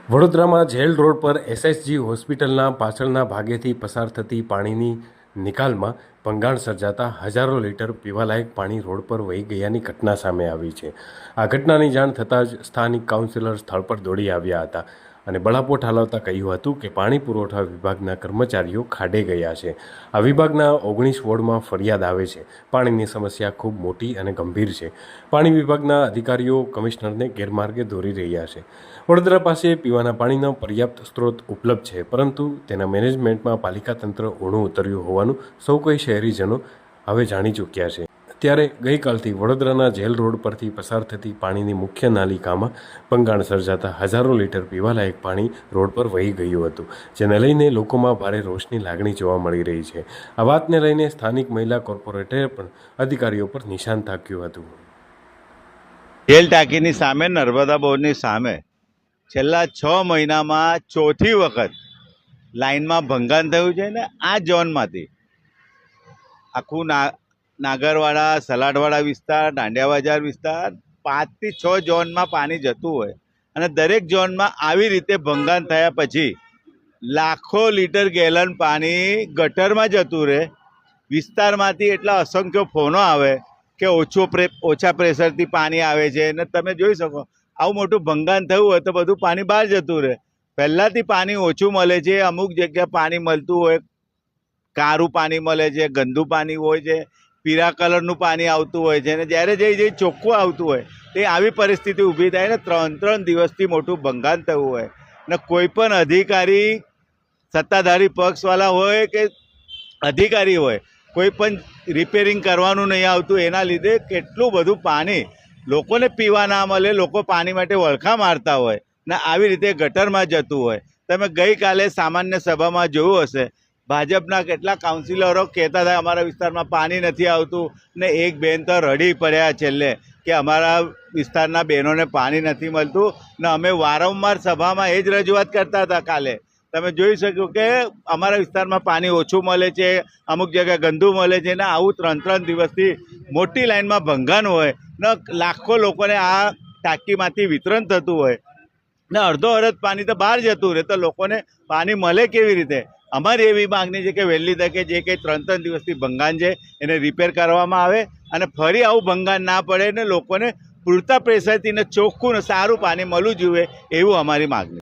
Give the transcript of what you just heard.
વડોદરામાં jail road પર SSG હોસ્પિટલના પાછળના ભાગેથી પસાર થતી પાણીની નિકાલમાં ભંગાણ સર્જાતા હજારો લીટર પીવાલાયક પાણી રોડ પર વહી ગયાની ઘટના સામે આવી છે। આ ઘટનાની જાણ થતાં જ સ્થાનિક કાઉન્સિલર સ્થળ પર દોડી આવ્યા હતા અને બળાપો ઠાલવતા કહ્યું હતું કે પાણી પુરવઠા વિભાગના કર્મચારીઓ ખાડે ગયા છે। આ વિભાગના 19 વોર્ડમાં ફરિયાદ આવે છે। પાણીની સમસ્યા ખૂબ મોટી અને ગંભીર છે। પાણી વિભાગના અધિકારીઓ કમિશનરને ગેરમાર્ગે દોરી રહ્યા છે। વડોદરા પાસે પીવાના પાણીનો પર્યાપ્ત સ્ત્રોત ઉપલબ્ધ છે, પરંતુ તેના મેનેજમેન્ટમાં પાલિકા તંત્ર ઊણું ઉતર્યું હોવાનું સૌ કોઈ શહેરીજનો હવે જાણી ચૂક્યા છે। ત્યારે ગઈકાલથી વડોદરાના જેલ રોડ પરથી પસાર થતી પાણીની મુખ્ય નાલિકામાં ભંગાણ સર્જાતા હજારો લીટર પીવાલાયક પાણી રોડ પર વહી ગયું હતું, જેને લઈને લોકોમાં ભારે રોષની લાગણી જોવા મળી રહી છે। આ વાતને લઈને સ્થાનિક મહિલા કોર્પોરેટરે પણ અધિકારીઓ પર નિશાન તાક્યું હતું। જેલ ટાંકીની સામે નર્મદા બોર્ડની સામે છેલ્લા 6 મહિનામાં ચોથી વખત લાઇનમાં ભંગાણ થયું છે ને આ ઝોનમાંથી આખું નાગરવાડા, સલાડવાડા વિસ્તાર, દાંડિયા બજાર વિસ્તાર 5 થી 6 ઝોનમાં પાણી જતું હોય અને દરેક ઝોનમાં આવી રીતે ભંગાણ થયા પછી લાખો લીટર ગેલન પાણી ગટરમાં જતું રહે। વિસ્તારમાંથી એટલા અસંખ્ય ફોનો આવે કે ઓછા પ્રેશરથી પાણી આવે છે અને તમે જોઈ શકો આવું મોટું ભંગાણ થયું હોય તો બધું પાણી બહાર જતું રહે। પહેલાંથી પાણી ઓછું મળે છે, અમુક જગ્યા પાણી મળતું હોય, કારું પાણી મળે છે, ગંદુ પાણી હોય છે, પીળા કલરનું પાણી આવતું હોય છે અને જ્યારે જે ચોખ્ખું આવતું હોય તે આવી પરિસ્થિતિ ઊભી થાય ને 3 દિવસથી મોટું ભંગાણ થયું હોય ને કોઈ પણ અધિકારી, સત્તાધારી પક્ષવાળા હોય કે અધિકારી હોય, કોઈ પણ રિપેરિંગ કરવાનું નહીં આવતું। એના લીધે કેટલું બધું પાણી લોકોને પીવા ના મળે, લોકો પાણી માટે વળખા મારતા હોય ને આવી રીતે ગટરમાં જતું હોય। તમે ગઈકાલે સામાન્ય સભામાં જોયું હશે, ભાજપના કેટલા કાઉન્સિલરો કહેતા હતા અમારા વિસ્તારમાં પાણી નથી આવતું ને એક બેન તો રડી પડ્યા છેલ્લે કે અમારા વિસ્તારના બહેનોને પાણી નથી મળતું ને અમે વારંવાર સભામાં એ જ રજૂઆત કરતા હતા। કાલે તમે જોઈ શકો કે અમારા વિસ્તારમાં પાણી ઓછું મળે છે, અમુક જગ્યાએ ગંદુ મળે છે ને આવું 3 દિવસથી મોટી લાઇનમાં ભંગાણ હોય ને લાખો લોકોને આ ટાંકીમાંથી વિતરણ થતું હોય ને અડધો અડધ પાણી તો બહાર જતું રહે, તો લોકોને પાણી મળે કેવી રીતે? અમારી એવી માગણી છે કે વહેલી તકે જે કંઈ 3 દિવસથી ભંગાણ છે એને રિપેર કરવામાં આવે અને ફરી આવું ભંગાણ ના પડે ને લોકોને પૂરતા પ્રેશરથી ને ચોખ્ખું ને સારું પાણી મળવું જોઈએ એવું અમારી માગણી।